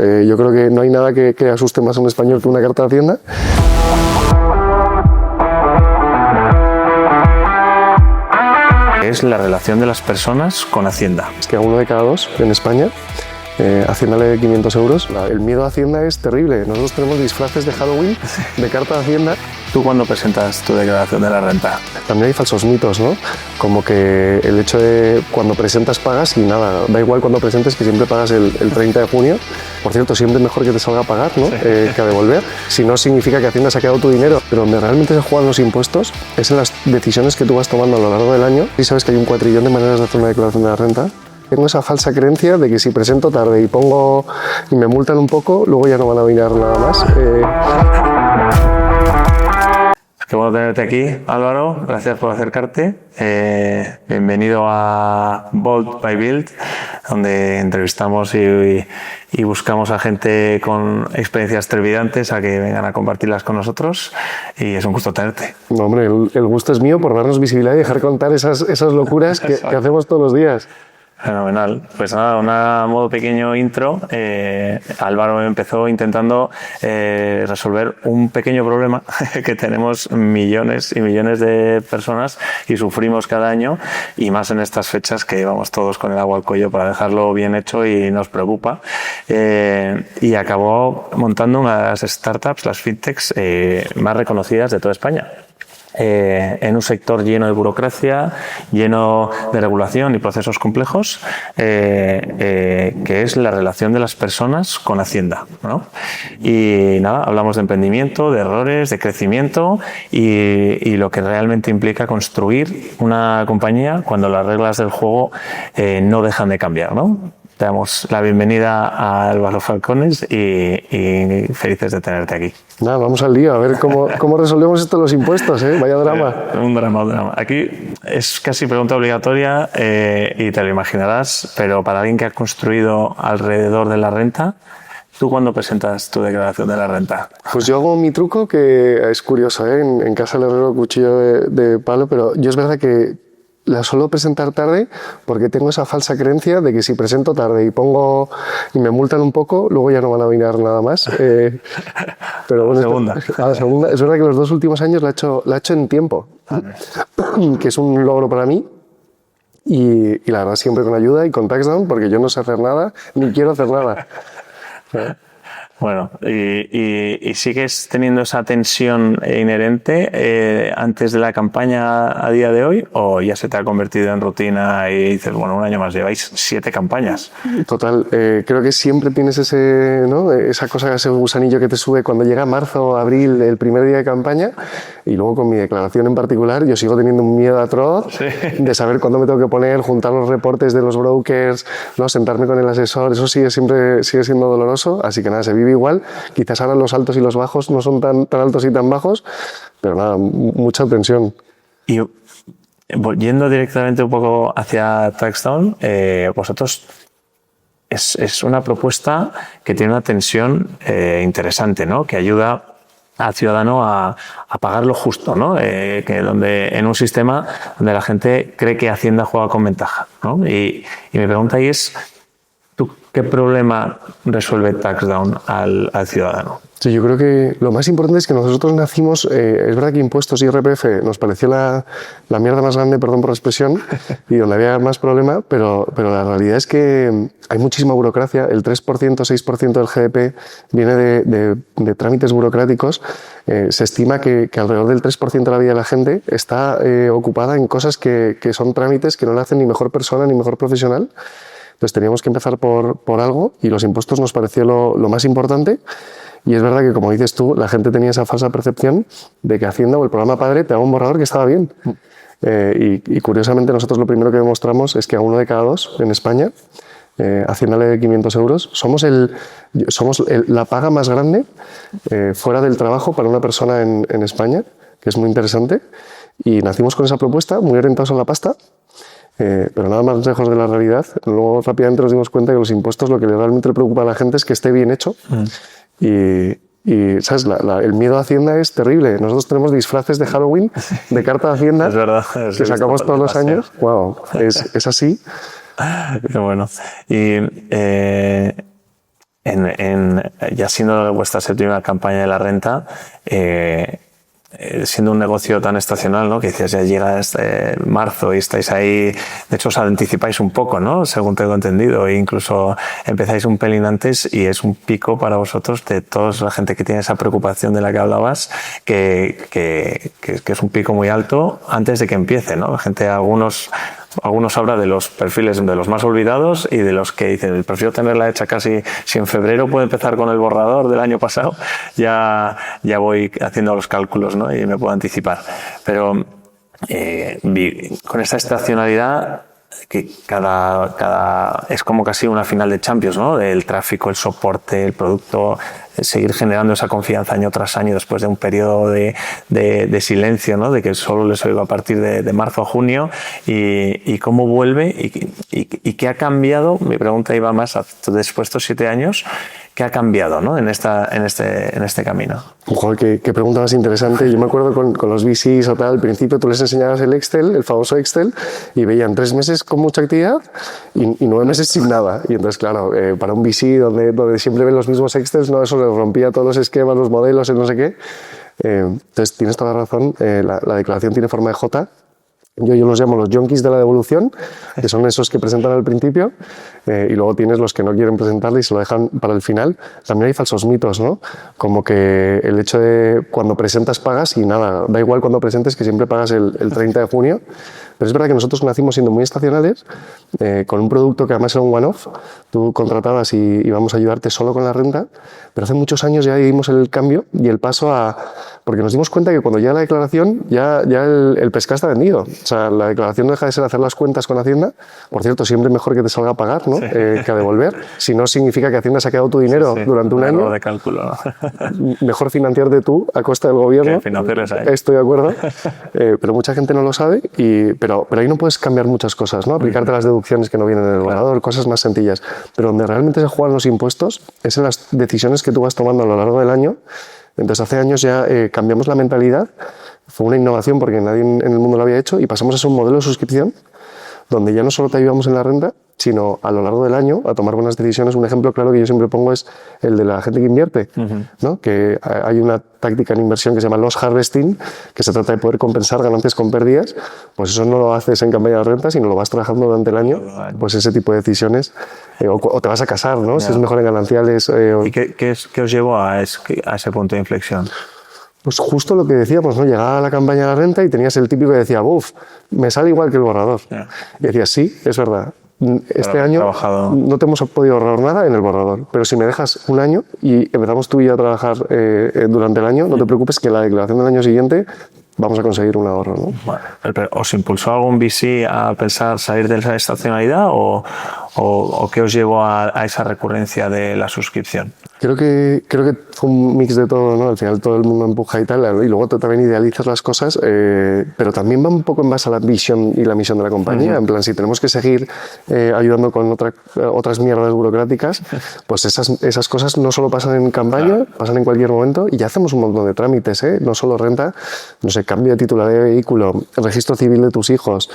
Yo creo que no hay nada que asuste más a un español que una carta de Hacienda. Es la relación de las personas con Hacienda. Es que a 1 de cada 2 en España Hacienda le debe 500 euros. El miedo a Hacienda es terrible. Nosotros tenemos disfraces de Halloween de carta de Hacienda. ¿Tú cuándo presentas tu declaración de la renta? También hay falsos mitos, ¿no? Como que el hecho de cuando presentas pagas y nada, da igual cuando presentes, que siempre pagas el 30 de junio. Por cierto, siempre es mejor que te salga a pagar, ¿no? Sí. Que a devolver. Si no, significa que Hacienda se ha quedado tu dinero. Pero donde realmente se juegan los impuestos es en las decisiones que tú vas tomando a lo largo del año. Y sabes que hay un cuatrillón de maneras de hacer una declaración de la renta. Tengo esa falsa creencia de que si presento tarde y me multan un poco, luego ya no van a mirar nada más. Qué bueno tenerte aquí, Álvaro. Gracias por acercarte. Bienvenido a Bold by Build, donde entrevistamos y buscamos a gente con experiencias trepidantes a que vengan a compartirlas con nosotros. Y es un gusto tenerte. No, hombre, el gusto es mío por darnos visibilidad y dejar contar esas locuras que hacemos todos los días. Fenomenal. Pues nada, modo pequeño intro. Álvaro empezó intentando resolver un pequeño problema que tenemos millones y millones de personas y sufrimos cada año, y más en estas fechas que vamos todos con el agua al cuello para dejarlo bien hecho y nos preocupa. Y acabó montando una de las startups, las fintechs más reconocidas de toda España. En un sector lleno de burocracia, lleno de regulación y procesos complejos, que es la relación de las personas con Hacienda, ¿no? Y nada, hablamos de emprendimiento, de errores, de crecimiento y lo que realmente implica construir una compañía cuando las reglas del juego no dejan de cambiar, ¿no? Te damos la bienvenida a Álvaro Falcones y felices de tenerte aquí. Nada, vamos al lío, a ver cómo resolvemos esto de los impuestos, ¿eh? Vaya drama. Un drama. Aquí es casi pregunta obligatoria y te lo imaginarás, pero para alguien que ha construido alrededor de la renta, ¿tú cuándo presentas tu declaración de la renta? Pues yo hago mi truco, que es curioso, ¿eh? En casa del herrero cuchillo de palo, pero yo es verdad que la suelo presentar tarde porque tengo esa falsa creencia de que si presento tarde y me multan un poco, luego ya no van a mirar nada más. Pero bueno, a la segunda. Es verdad que los 2 últimos años la he hecho en tiempo, que es un logro para mí. Y la verdad siempre con ayuda y con taxdown, porque yo no sé hacer nada ni quiero hacer nada. Bueno, y sigues teniendo esa tensión inherente antes de la campaña a día de hoy, o ya se te ha convertido en rutina y dices, bueno, un año más, lleváis 7 campañas? Total, creo que siempre tienes esa cosa, ese gusanillo que te sube cuando llega marzo, abril, el primer día de campaña, y luego con mi declaración en particular yo sigo teniendo un miedo atroz de saber cuándo me tengo que poner, juntar los reportes de los brokers, ¿no? Sentarme con el asesor, eso sigue siendo doloroso, así que nada, se vive igual. Quizás ahora los altos y los bajos no son tan altos y tan bajos, pero nada, mucha tensión. Y yendo directamente un poco hacia taxdown, vosotros es una propuesta que tiene una tensión interesante, ¿no? Que ayuda al ciudadano a pagar lo justo, ¿no? En un sistema donde la gente cree que Hacienda juega con ventaja, ¿no? Y mi pregunta ahí es, ¿tú qué problema resuelve taxdown al ciudadano? Sí, yo creo que lo más importante es que nosotros nacimos, es verdad que impuestos y IRPF nos pareció la mierda más grande, perdón por la expresión, y donde había más problema, pero la realidad es que hay muchísima burocracia. El 3%, 6% del GDP viene de trámites burocráticos. Se estima que alrededor del 3% de la vida de la gente está ocupada en cosas que son trámites que no le hacen ni mejor persona ni mejor profesional. Entonces teníamos que empezar por algo, y los impuestos nos pareció lo más importante. Y es verdad que, como dices tú, la gente tenía esa falsa percepción de que Hacienda o el programa Padre te daba un borrador que estaba bien. Y curiosamente nosotros lo primero que demostramos es que a 1 de cada 2 en España, Hacienda le debe 500 euros. Somos la paga más grande fuera del trabajo para una persona en España, que es muy interesante. Y nacimos con esa propuesta, muy orientados a la pasta. Pero nada más lejos de la realidad. Luego rápidamente nos dimos cuenta que los impuestos, lo que realmente le preocupa a la gente es que esté bien hecho. Y ¿sabes? El miedo a Hacienda es terrible. Nosotros tenemos disfraces de Halloween de carta de Hacienda, es verdad, que sacamos todos los años. Wow, es así. Qué bueno. Y ya siendo vuestra séptima campaña de la renta, siendo un negocio tan estacional, ¿no? Que decías, ya llega marzo y estáis ahí, de hecho os anticipáis un poco, ¿no? Según tengo entendido, e incluso empezáis un pelín antes y es un pico para vosotros de toda la gente que tiene esa preocupación de la que hablabas, que es un pico muy alto antes de que empiece, ¿no? La gente, algunos hablan de los perfiles de los más olvidados y de los que dicen, prefiero tenerla hecha casi, si en febrero puedo empezar con el borrador del año pasado, ya voy haciendo los cálculos, ¿no? Y me puedo anticipar. Pero con esta estacionalidad, que cada es como casi una final de Champions, ¿no? El tráfico, el soporte, el producto, seguir generando esa confianza año tras año después de un periodo de silencio, ¿no? De que solo les oigo a partir de marzo a junio, y cómo vuelve y qué ha cambiado. Mi pregunta iba más después de estos 7 años, ¿qué ha cambiado, ¿no? en este camino? Joder, qué pregunta más interesante. Yo me acuerdo con los VCs o tal, al principio tú les enseñabas el Excel, el famoso Excel, y veían 3 meses con mucha actividad y 9 meses sin nada. Y entonces, claro, para un VC donde siempre ven los mismos Excels, no, eso les rompía todos los esquemas, los modelos, el no sé qué. Entonces, tienes toda la razón, la declaración tiene forma de J. Yo los llamo los yonkis de la devolución, que son esos que presentan al principio, y luego tienes los que no quieren presentarle y se lo dejan para el final. También hay falsos mitos, ¿no? Como que el hecho de cuando presentas pagas y nada, da igual cuando presentes, que siempre pagas el 30 de junio. Pero es verdad que nosotros nacimos siendo muy estacionales, con un producto que además era un one-off. Tú contratabas y íbamos a ayudarte solo con la renta, pero hace muchos años ya dimos el cambio y el paso a... Porque nos dimos cuenta que cuando llega la declaración ya el pescado está vendido. O sea, la declaración deja de ser hacer las cuentas con Hacienda. Por cierto, siempre mejor que te salga a pagar, ¿no? Sí. Que a devolver. Si no, significa que Hacienda se ha quedado tu dinero durante un año. De cálculo, ¿no? Mejor financiarte tú a costa del gobierno. Estoy de acuerdo. Pero mucha gente no lo sabe. Pero ahí no puedes cambiar muchas cosas, ¿no? Aplicarte las deducciones que no vienen en el borrador, cosas más sencillas. Pero donde realmente se juegan los impuestos es en las decisiones que tú vas tomando a lo largo del año. Entonces, hace años ya cambiamos la mentalidad. Fue una innovación porque nadie en el mundo lo había hecho y pasamos a ser un modelo de suscripción donde ya no solo te ayudamos en la renta, sino a lo largo del año a tomar buenas decisiones. Un ejemplo claro que yo siempre pongo es el de la gente que invierte, ¿no? Que hay una táctica en inversión que se llama loss harvesting, que se trata de poder compensar ganancias con pérdidas. Pues eso no lo haces en campaña de renta, sino lo vas trabajando durante el año. Pues ese tipo de decisiones. O te vas a casar, ¿no? Si es mejor en gananciales. ¿Y qué os llevó a ese punto de inflexión? Pues justo lo que decíamos, ¿no? Llegaba la campaña de la renta y tenías el típico que decía, ¡buf! Me sale igual que el borrador. Y decías, sí, es verdad. Este año no te hemos podido ahorrar nada en el borrador, pero si me dejas un año y empezamos tú y yo a trabajar durante el año, no te preocupes que la declaración del año siguiente vamos a conseguir un ahorro, ¿no? Bueno, pero ¿os impulsó algún VC a pensar salir de esa estacionalidad o qué os llevó a esa recurrencia de la suscripción? Creo que fue un mix de todo, ¿no? Al final todo el mundo empuja y tal, y luego tú también idealizas las cosas, pero también va un poco en base a la visión y la misión de la compañía. En plan, si tenemos que seguir ayudando con otras mierdas burocráticas, pues esas cosas no solo pasan en campaña, pasan en cualquier momento, y ya hacemos un montón de trámites, no solo renta, no sé, cambio de titularidad de vehículo, registro civil de tus hijos,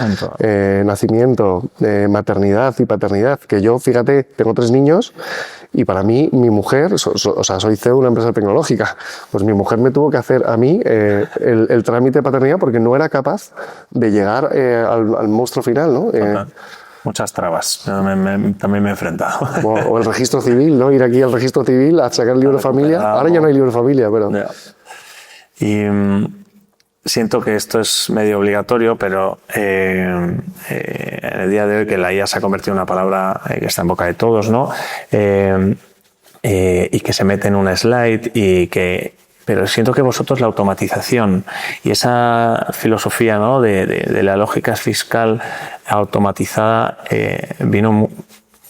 nacimiento, maternidad y paternidad, que yo, fíjate, tengo 3 niños, y para mí, mi mujer, o sea, soy CEO de una empresa tecnológica, pues mi mujer me tuvo que hacer a mí el trámite de paternidad porque no era capaz de llegar al monstruo final, ¿no? Muchas trabas, también me he enfrentado. O el registro civil, ¿no? Ir aquí al registro civil a sacar el libro de familia. Ahora ya no hay libro de familia, pero... Y siento que esto es medio obligatorio, pero en el día de hoy que la IA se ha convertido en una palabra que está en boca de todos, ¿no? Y que se mete en una slide pero siento que vosotros la automatización y esa filosofía, ¿no? de la lógica fiscal automatizada vino...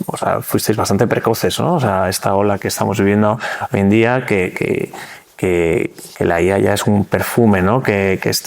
O sea, fuisteis bastante precoces, ¿no? O sea, esta ola que estamos viviendo hoy en día que que la IA ya es un perfume, ¿no? que es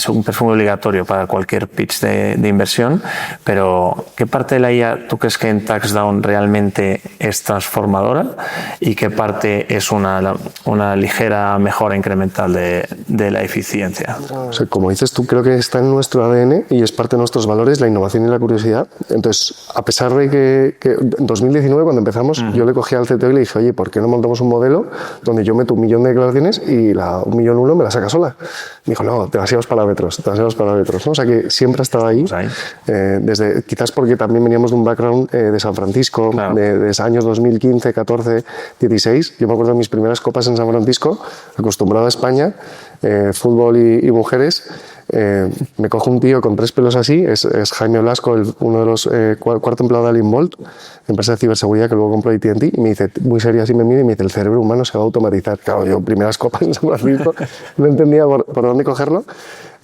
un perfume obligatorio para cualquier pitch de inversión, pero ¿qué parte de la IA tú crees que en TaxDown realmente es transformadora y qué parte es una ligera mejora incremental de la eficiencia? O sea, como dices tú, creo que está en nuestro ADN y es parte de nuestros valores la innovación y la curiosidad. Entonces, a pesar de que en 2019, cuando empezamos, yo le cogí al CTO y le dije, oye, ¿por qué no montamos un modelo donde yo meto 1 millón de declaraciones y la 1.000.001 me la saca sola? Me dijo, no, demasiados parámetros, ¿no? O sea, que siempre ha estado ahí, quizás porque también veníamos de un background de San Francisco, claro, de años 2015, 14, 16. Yo me acuerdo de mis primeras copas en San Francisco, acostumbrado a España, fútbol y mujeres. Me coge un tío con 3 pelos así, es Jaime Blasco, uno de los cuarto empleado de Allen Bolt, empresa de ciberseguridad que luego compró AT&T, y me dice, muy serio así me mira y me dice, el cerebro humano se va a automatizar. Claro, yo primeras copas en San Francisco no entendía por dónde cogerlo.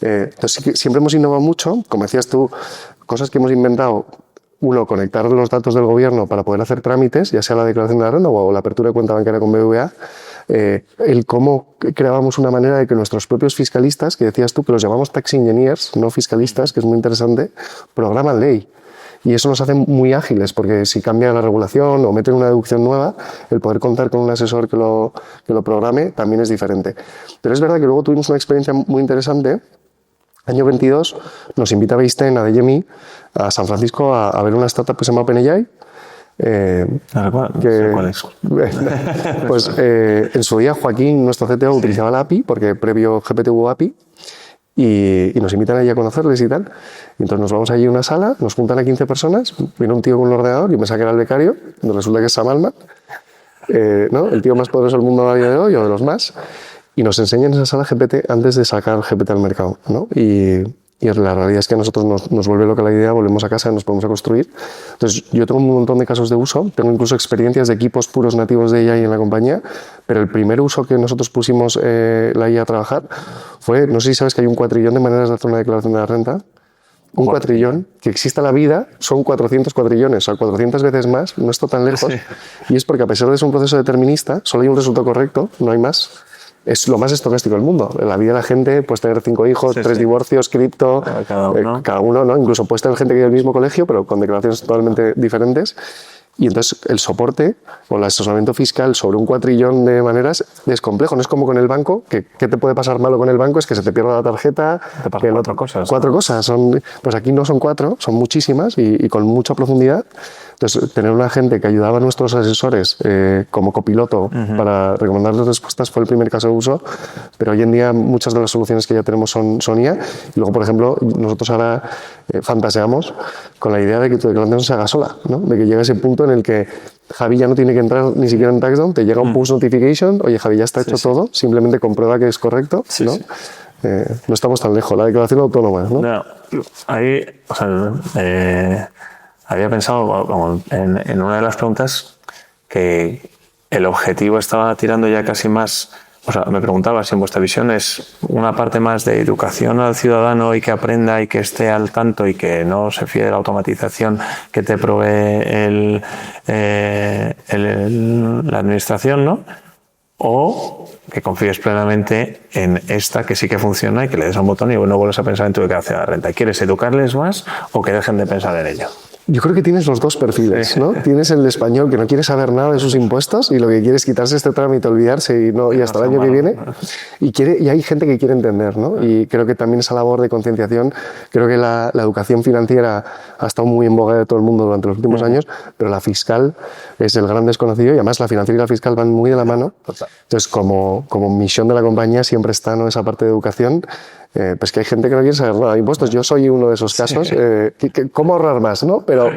Entonces siempre hemos innovado mucho, como decías tú, cosas que hemos inventado. Uno, conectar los datos del gobierno para poder hacer trámites, ya sea la declaración de la renta o la apertura de cuenta bancaria con BBVA. El cómo creábamos una manera de que nuestros propios fiscalistas, que decías tú, que los llamamos tax engineers, no fiscalistas, que es muy interesante, programan ley. Y eso nos hace muy ágiles, porque si cambia la regulación o meten una deducción nueva, el poder contar con un asesor que lo programe también es diferente. Pero es verdad que luego tuvimos una experiencia muy interesante. Año 22 nos invita Beisten a DJMI a San Francisco a ver una startup que se llama OpenAI. ¿Cuál es? Pues en su día Joaquín, nuestro CTO, utilizaba la API, porque previo GPT hubo API, y nos invitan allí a conocerles y tal. Y entonces nos vamos allí a una sala, nos juntan a 15 personas, viene un tío con un ordenador, yo pensaba que era el becario, nos resulta que es Sam Altman, ¿no? El tío más poderoso del mundo a día de hoy, o de los más, y nos enseñan en esa sala GPT antes de sacar GPT al mercado, ¿no? Y la realidad es que a nosotros nos vuelve loca la idea, volvemos a casa y nos ponemos a construir. Entonces, yo tengo un montón de casos de uso, tengo incluso experiencias de equipos puros nativos de AI en la compañía, pero el primer uso que nosotros pusimos la IA a trabajar fue, no sé si sabes que hay un 4 trillón de maneras de hacer una declaración de la renta. Un 4 trillón, que exista la vida, son 400 cuatrillones, o sea, 400 veces más, no está tan lejos. Sí. Y es porque a pesar de ser un proceso determinista, solo hay un resultado correcto, no hay más. Es lo más estocástico del mundo. En la vida de la gente puedes tener 5 hijos, 3 divorcios, cripto, cada uno, ¿no? Incluso puedes tener gente que vive en el mismo colegio, pero con declaraciones totalmente diferentes. Y entonces el soporte o el asesoramiento fiscal sobre un 4 trillón de maneras es complejo. No es como con el banco, que ¿qué te puede pasar malo con el banco? Es que se te pierda la tarjeta. Te pasan 4 cosas. 4 cosas. Pues aquí no son 4, son muchísimas y con mucha profundidad. Entonces, tener una gente que ayudaba a nuestros asesores como copiloto para recomendarles respuestas fue el primer caso de uso, pero hoy en día muchas de las soluciones que ya tenemos son IA. Y luego, por ejemplo, nosotros ahora fantaseamos con la idea de que tu declaración se haga sola, ¿no? De que llegue ese punto en el que Javi ya no tiene que entrar ni siquiera en TaxDown, te llega un push notification, oye, Javi, ya está hecho todo, simplemente comprueba que es correcto, ¿no? No estamos tan lejos, la declaración autónoma, ¿no? No, ahí, o sea, había pensado como en una de las preguntas que el objetivo estaba tirando ya casi más, o sea, me preguntaba si en vuestra visión es una parte más de educación al ciudadano y que aprenda y que esté al tanto y que no se fíe de la automatización que te provee la administración, ¿no? O que confíes plenamente en esta que sí que funciona y que le des a un botón y no vuelves a pensar en tu declaración de la renta. ¿Quieres educarles más o que dejen de pensar en ello? Yo creo que tienes los dos perfiles, ¿no? Tienes el español que no quiere saber nada de sus impuestos y lo que quiere es quitarse este trámite, olvidarse y hasta el año que viene. Y hay gente que quiere entender, ¿no? Y creo que también esa labor de concienciación, creo que la educación financiera ha estado muy en boga de todo el mundo durante los últimos años, pero la fiscal es el gran desconocido y además la financiera y la fiscal van muy de la mano. Entonces, como misión de la compañía siempre está, ¿no?, esa parte de educación. Pues que hay gente que no quiere saber nada de impuestos. Yo soy uno de esos casos. ¿Cómo ahorrar más? ¿No? Pero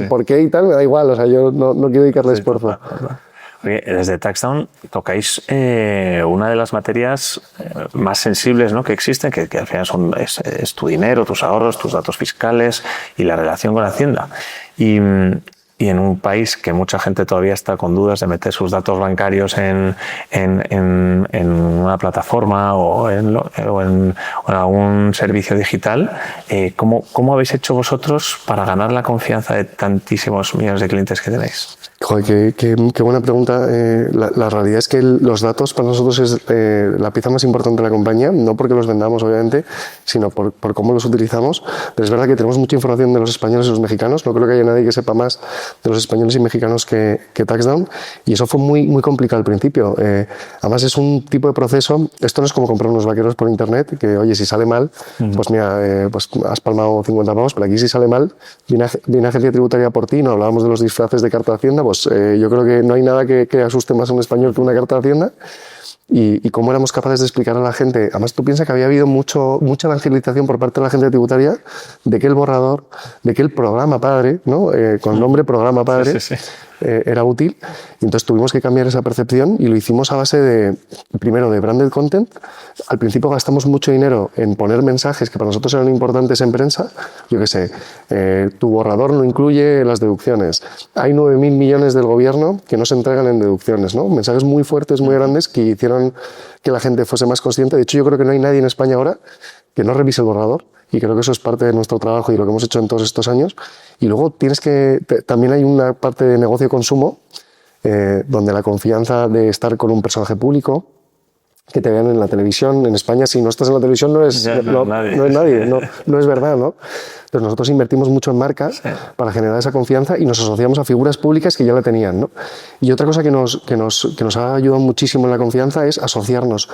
¿por qué y tal? Me da igual. O sea, yo no quiero dedicarle esfuerzo. Oye, desde TaxDown tocáis una de las materias más sensibles, ¿no?, que existen, que al final es tu dinero, tus ahorros, tus datos fiscales y la relación con Hacienda. Y en un país que mucha gente todavía está con dudas de meter sus datos bancarios en una plataforma o en algún servicio digital, ¿cómo habéis hecho vosotros para ganar la confianza de tantísimos millones de clientes que tenéis? Joder, qué buena pregunta. La realidad es que los datos para nosotros es la pieza más importante de la compañía, no porque los vendamos, obviamente, sino por cómo los utilizamos. Pero es verdad que tenemos mucha información de los españoles y los mexicanos. No creo que haya nadie que sepa más de los españoles y mexicanos que TaxDown. Y eso fue muy complicado al principio. Además, es un tipo de proceso. Esto no es como comprar unos vaqueros por internet, que, oye, si sale mal, pues mira, pues has palmado 50 pavos, pero aquí si sale mal, viene agencia tributaria por ti. No hablábamos de los disfraces de carta de Hacienda, pues yo creo que no hay nada que asuste más a un español que una carta de Hacienda. Y cómo éramos capaces de explicar a la gente. Además, tú piensas que había habido mucha evangelización por parte de la agencia tributaria de que el borrador, de que el programa padre, ¿no? Con el nombre programa padre, sí. Era útil. Y entonces tuvimos que cambiar esa percepción y lo hicimos a base primero de branded content. Al principio gastamos mucho dinero en poner mensajes que para nosotros eran importantes en prensa. Yo qué sé, tu borrador no incluye las deducciones. Hay 9.000 millones del gobierno que no se entregan en deducciones, ¿no? Mensajes muy fuertes, muy grandes que hicieron que la gente fuese más consciente. De hecho, yo creo que no hay nadie en España ahora que no revise el borrador. Y creo que eso es parte de nuestro trabajo y lo que hemos hecho en todos estos años. Y luego también hay una parte de negocio-consumo donde la confianza de estar con un personaje público, que te vean en la televisión. En España, si no estás en la televisión, no es nadie, no es verdad, ¿no? Entonces nosotros invertimos mucho en marcas para generar esa confianza y nos asociamos a figuras públicas que ya la tenían, ¿no? Y otra cosa que nos ha ayudado muchísimo en la confianza es asociarnos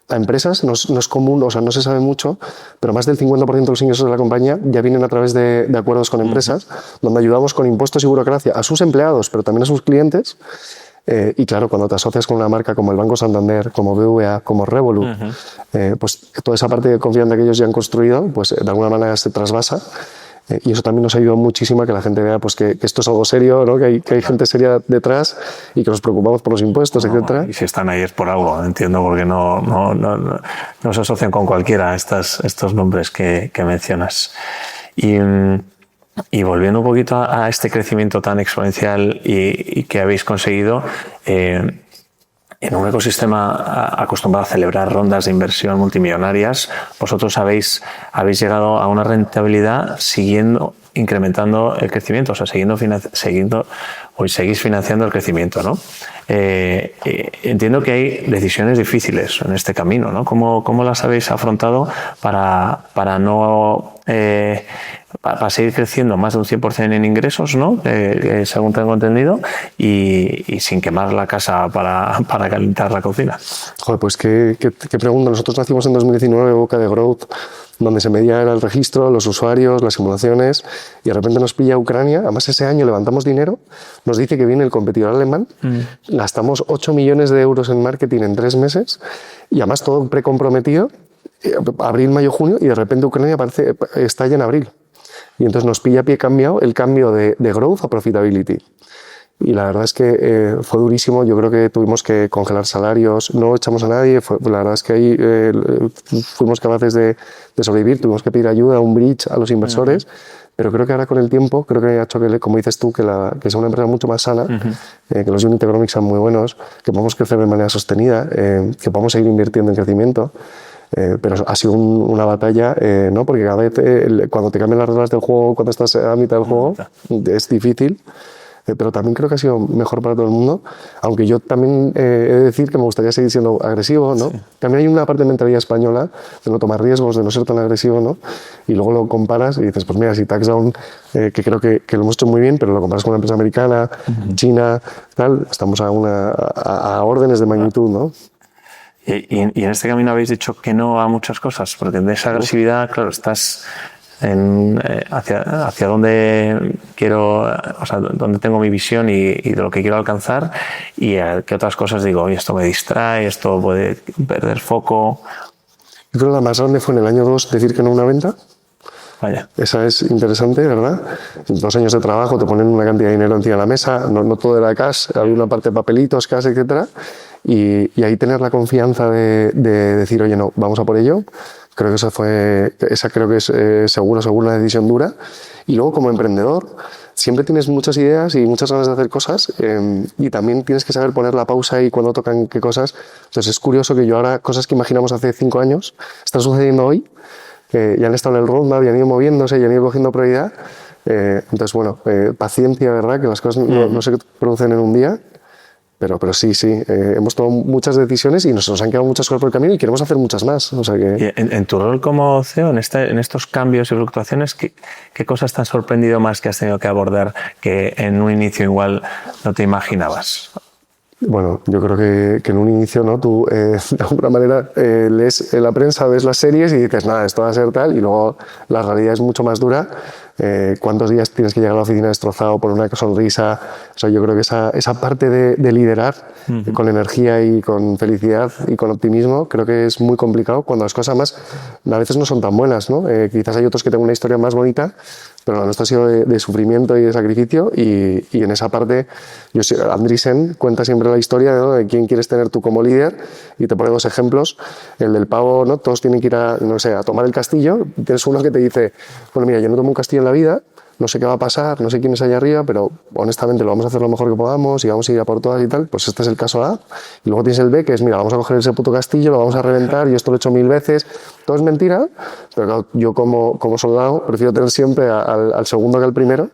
a empresas. No es común, o sea, no se sabe mucho, pero más del 50% de los ingresos de la compañía ya vienen a través de acuerdos con empresas, donde ayudamos con impuestos y burocracia a sus empleados, pero también a sus clientes. Y claro, cuando te asocias con una marca como el Banco Santander, como BVA, como Revolut, pues toda esa parte de confianza que ellos ya han construido, pues de alguna manera se trasvasa. Y eso también nos ha ayudado muchísimo a que la gente vea pues, que esto es algo serio, ¿no? Que hay gente seria detrás y que nos preocupamos por los impuestos, etc. Y si están ahí es por algo, entiendo, porque no se asocian con cualquiera estos nombres que mencionas. Y volviendo un poquito a este crecimiento tan exponencial y que habéis conseguido, en un ecosistema acostumbrado a celebrar rondas de inversión multimillonarias, vosotros habéis llegado a una rentabilidad incrementando el crecimiento, o sea, seguís financiando el crecimiento, ¿no? Entiendo que hay decisiones difíciles en este camino, ¿no? ¿Cómo las habéis afrontado para seguir creciendo más de un 100% en ingresos, ¿no? Según tengo entendido, y sin quemar la casa para calentar la cocina? Joder, pues qué pregunta. Nosotros nacimos en 2019, época de growth, donde se medía el registro, los usuarios, las simulaciones, y de repente nos pilla Ucrania. Además, ese año levantamos dinero, nos dice que viene el competidor alemán, gastamos 8 millones de euros en marketing en 3 meses, y además todo precomprometido, abril, mayo, junio, y de repente Ucrania estalla en abril. Y entonces nos pilla a pie cambiado el cambio de growth a profitability. Y la verdad es que fue durísimo. Yo creo que tuvimos que congelar salarios, no echamos a nadie. La verdad es que ahí fuimos capaces de sobrevivir. Tuvimos que pedir ayuda, un bridge a los inversores. Pero creo que ahora con el tiempo, creo que ha hecho que, como dices tú, que sea una empresa mucho más sana, que los unit economics sean muy buenos, que podamos crecer de manera sostenida, que podamos seguir invirtiendo en crecimiento. Pero ha sido una batalla, ¿no? Porque cada vez cuando te cambian las reglas del juego, cuando estás a mitad del juego, es difícil. Pero también creo que ha sido mejor para todo el mundo, aunque yo también he de decir que me gustaría seguir siendo agresivo, ¿no? Sí. También hay una parte de mentalidad española de no tomar riesgos, de no ser tan agresivo, ¿no? Y luego lo comparas y dices, pues mira, si TaxDown, que creo que lo hemos hecho muy bien, pero lo comparas con una empresa americana, China, tal, estamos a órdenes de magnitud, ¿no? Y en este camino habéis dicho que no a muchas cosas, porque en esa agresividad, claro, estás hacia dónde quiero, o sea, dónde tengo mi visión y de lo que quiero alcanzar, y a qué otras cosas digo, oye, esto me distrae, esto puede perder foco. Yo creo que la más grande fue en el año 2 decir que no a una venta. Vaya. Esa es interesante, ¿verdad? 2 años de trabajo, te ponen una cantidad de dinero encima de la mesa, no todo era cash, había una parte de papelitos, cash, etcétera, y ahí tener la confianza de decir, oye, no, vamos a por ello. Creo que esa creo que es seguro una decisión dura. Y luego, como emprendedor, siempre tienes muchas ideas y muchas ganas de hacer cosas, y también tienes que saber poner la pausa y cuando tocan qué cosas. Entonces es curioso que yo ahora, cosas que imaginamos hace 5 años, están sucediendo hoy, que ya han estado en el roadmap, ya han ido moviéndose, ya han ido cogiendo prioridad, Entonces, bueno, paciencia, ¿verdad? Que las cosas no se producen en un día. Pero sí, hemos tomado muchas decisiones y nos han quedado muchas cosas por el camino y queremos hacer muchas más. O sea que... En tu rol como CEO, en estos cambios y fluctuaciones, ¿qué cosas te han sorprendido más que has tenido que abordar que en un inicio igual no te imaginabas? Bueno, yo creo que en un inicio, ¿no? Tú de alguna manera lees la prensa, ves las series y dices, nada, esto va a ser tal, y luego la realidad es mucho más dura. ¿Cuántos días tienes que llegar a la oficina destrozado por una sonrisa? O sea, yo creo que esa parte de liderar con energía y con felicidad y con optimismo, creo que es muy complicado cuando las cosas más a veces no son tan buenas, ¿no? Quizás hay otros que tengan una historia más bonita, pero la nuestra ha sido de sufrimiento y de sacrificio, y en esa parte Andreessen cuenta siempre la historia, ¿no? De quién quieres tener tú como líder, y te pone dos ejemplos. El del pavo, ¿no? Todos tienen que ir a tomar el castillo. Tienes uno que te dice, bueno, mira, yo no tomo un castillo en la vida, no sé qué va a pasar, no sé quién es allá arriba, pero honestamente lo vamos a hacer lo mejor que podamos y vamos a ir a por todas y tal. Pues este es el caso A. Y luego tienes el B, que es, mira, vamos a coger ese puto castillo, lo vamos a reventar, yo esto lo he hecho 1000 veces. Todo es mentira, pero claro, yo como soldado prefiero tener siempre al segundo que al primero.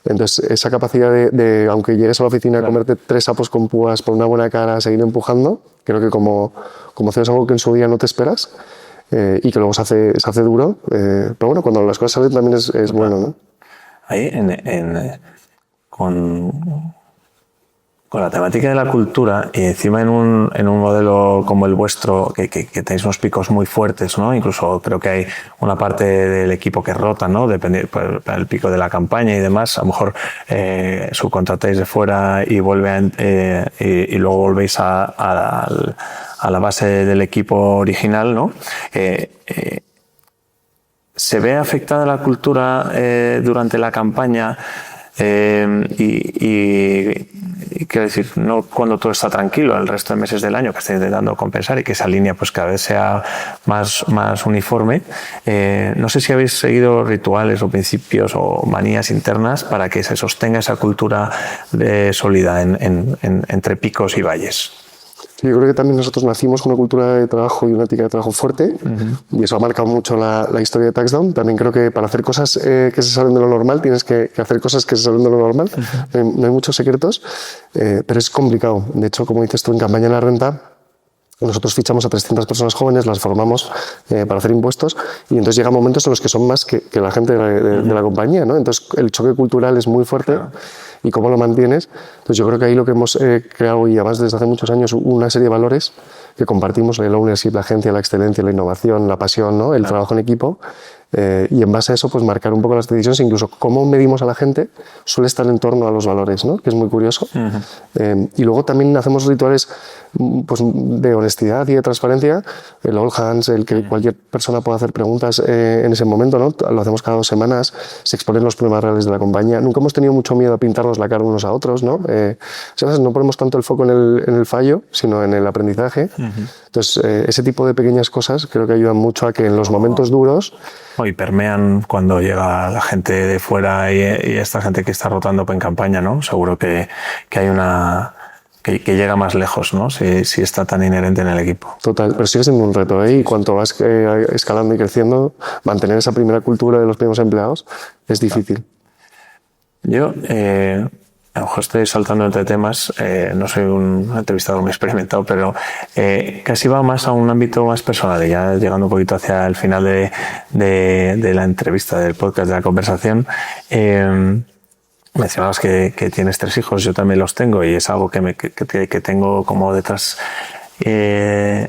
Entonces, esa capacidad de aunque llegues a la oficina a comerte 3 sapos con púas por una buena cara, seguir empujando, creo que como haces algo que en su día no te esperas, y que luego se hace duro, pero bueno, cuando las cosas salen también es bueno, ¿no? Ahí, con la temática de la cultura y encima en un modelo como el vuestro, que tenéis unos picos muy fuertes, ¿no? Incluso creo que hay una parte del equipo que rota, ¿no? Depende para el pico de la campaña y demás. A lo mejor subcontratáis de fuera y y luego volvéis a la base del equipo original, ¿no? ¿Se ve afectada la cultura durante la campaña? Y quiero decir, no cuando todo está tranquilo, el resto de meses del año que estáis intentando compensar y que esa línea pues cada vez sea más uniforme. No sé si habéis seguido rituales o principios o manías internas para que se sostenga esa cultura sólida entre picos y valles. Yo creo que también nosotros nacimos con una cultura de trabajo y una ética de trabajo fuerte, y eso ha marcado mucho la historia de Touchdown. También creo que para hacer cosas que se salen de lo normal tienes que hacer cosas que se salen de lo normal. No hay muchos secretos, pero es complicado. De hecho, como dices tú, en campaña en la renta, nosotros fichamos a 300 personas jóvenes, las formamos para hacer impuestos, y entonces llegan momentos en los que son más que la gente de la compañía, ¿no? Entonces el choque cultural es muy fuerte. Claro. Y cómo lo mantienes. Entonces yo creo que ahí lo que hemos creado, y además desde hace muchos años, una serie de valores que compartimos: el ownership, la agencia, la excelencia, la innovación, la pasión, ¿no? El trabajo en equipo. Y en base a eso, pues marcar un poco las decisiones, incluso cómo medimos a la gente suele estar en torno a los valores, ¿no? Que es muy curioso. Y luego también hacemos rituales pues, de honestidad y de transparencia, el all hands, el que cualquier persona pueda hacer preguntas en ese momento, ¿no? Lo hacemos cada 2 semanas, se exponen los problemas reales de la compañía. Nunca hemos tenido mucho miedo a pintarnos la cara unos a otros, ¿no? No ponemos tanto el foco en el fallo, sino en el aprendizaje. Entonces, ese tipo de pequeñas cosas creo que ayudan mucho a que en los momentos duros... Y permean cuando llega la gente de fuera y esta gente que está rotando en campaña, ¿no? Seguro que hay una... Que llega más lejos, ¿no? Si está tan inherente en el equipo. Total, pero sigue siendo un reto, ¿eh? Y cuanto vas escalando y creciendo, mantener esa primera cultura de los primeros empleados es difícil. Yo... a lo mejor estoy saltando entre temas, no soy un entrevistador muy experimentado, pero casi va más a un ámbito más personal, y ya llegando un poquito hacia el final de la entrevista, del podcast, de la conversación. Mencionabas que tienes 3 hijos, yo también los tengo, y es algo que tengo como detrás el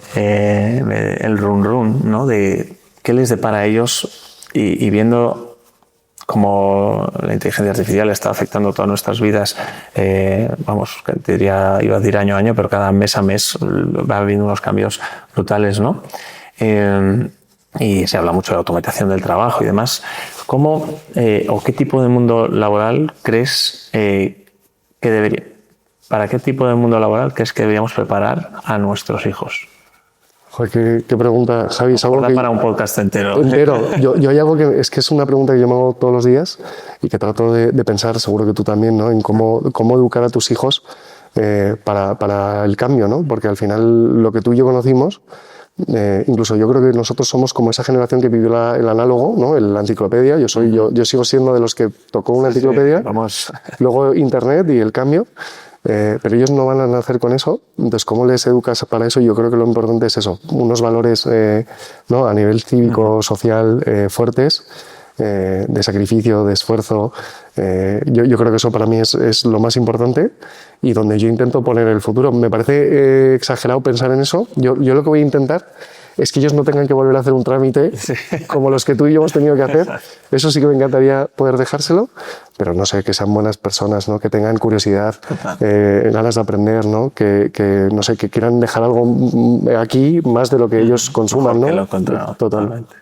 run, ¿no? De qué les depara a ellos, y viendo como la inteligencia artificial está afectando todas nuestras vidas, vamos, iba a decir año a año, pero cada mes a mes va habiendo unos cambios brutales, ¿no? Y se habla mucho de automatización del trabajo y demás. ¿Cómo o qué tipo de mundo laboral crees para qué tipo de mundo laboral crees que deberíamos preparar a nuestros hijos? Joder, qué pregunta, Javi. Es algo que para un podcast entero. Yo hay algo que es una pregunta que yo me hago todos los días y que trato de pensar, seguro que tú también, ¿no? En cómo educar a tus hijos para el cambio, ¿no? Porque al final lo que tú y yo conocimos Incluso yo creo que nosotros somos como esa generación que vivió el análogo, ¿no? La enciclopedia. Yo sigo siendo de los que tocó una enciclopedia, Sí, vamos. luego internet y el cambio. Pero ellos no van a nacer con eso, entonces ¿cómo les educas para eso? Yo creo que lo importante es eso, unos valores ¿no? a nivel cívico, social, fuertes, de sacrificio, de esfuerzo. Yo creo que eso para mí es lo más importante y donde yo intento poner el futuro. Me parece exagerado pensar en eso. Yo lo que voy a intentar es que ellos no tengan que volver a hacer un trámite como los que tú y yo hemos tenido que hacer. Eso sí que me encantaría poder dejárselo, pero no sé, que sean buenas personas, ¿no? Que tengan curiosidad, ganas de aprender, ¿no? Que no sé, que quieran dejar algo aquí más de lo que ellos consuman, ¿no? Totalmente.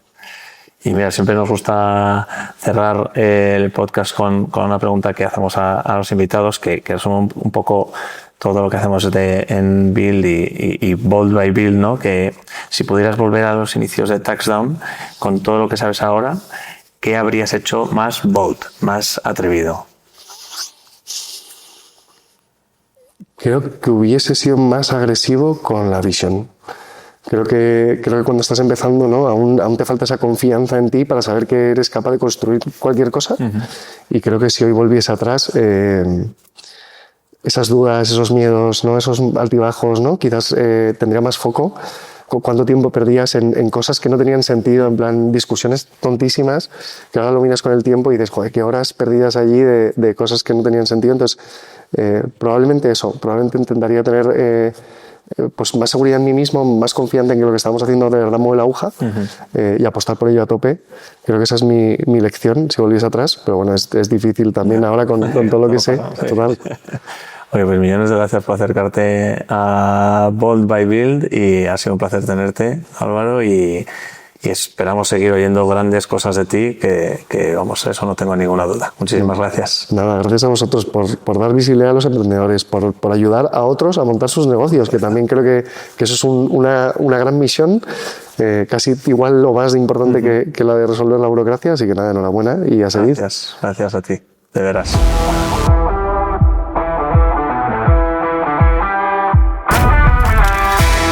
Y mira, siempre nos gusta cerrar el podcast con una pregunta que hacemos a los invitados, que son un poco todo lo que hacemos en Build y Bold by Build, ¿no? Que si pudieras volver a los inicios de Touchdown, con todo lo que sabes ahora, ¿qué habrías hecho más bold, más atrevido? Creo que hubiese sido más agresivo con la visión. Creo que cuando estás empezando, ¿no? aún te falta esa confianza en ti para saber que eres capaz de construir cualquier cosa. Y creo que si hoy volviese atrás, esas dudas, esos miedos, ¿no? Esos altibajos, ¿no? Quizás tendría más foco. ¿Cuánto tiempo perdías en cosas que no tenían sentido, en plan discusiones tontísimas, que ahora lo miras con el tiempo y dices, joder, qué horas perdidas allí de cosas que no tenían sentido? Entonces, probablemente intentaría tener pues más seguridad en mí mismo, más confiante en que lo que estamos haciendo de verdad mueve la aguja y apostar por ello a tope. Creo que esa es mi lección si volviese atrás, pero bueno, es difícil también ahora con todo lo que sé. Total. Oye, pues millones de gracias por acercarte a Bold by Build y ha sido un placer tenerte, Álvaro, y esperamos seguir oyendo grandes cosas de ti, que vamos, eso no tengo ninguna duda. Muchísimas gracias. Nada, gracias a vosotros por dar visibilidad a los emprendedores, por ayudar a otros a montar sus negocios, que también creo que eso es una gran misión, casi igual lo más importante que la de resolver la burocracia, así que nada, enhorabuena y a seguir. Gracias a ti, de veras.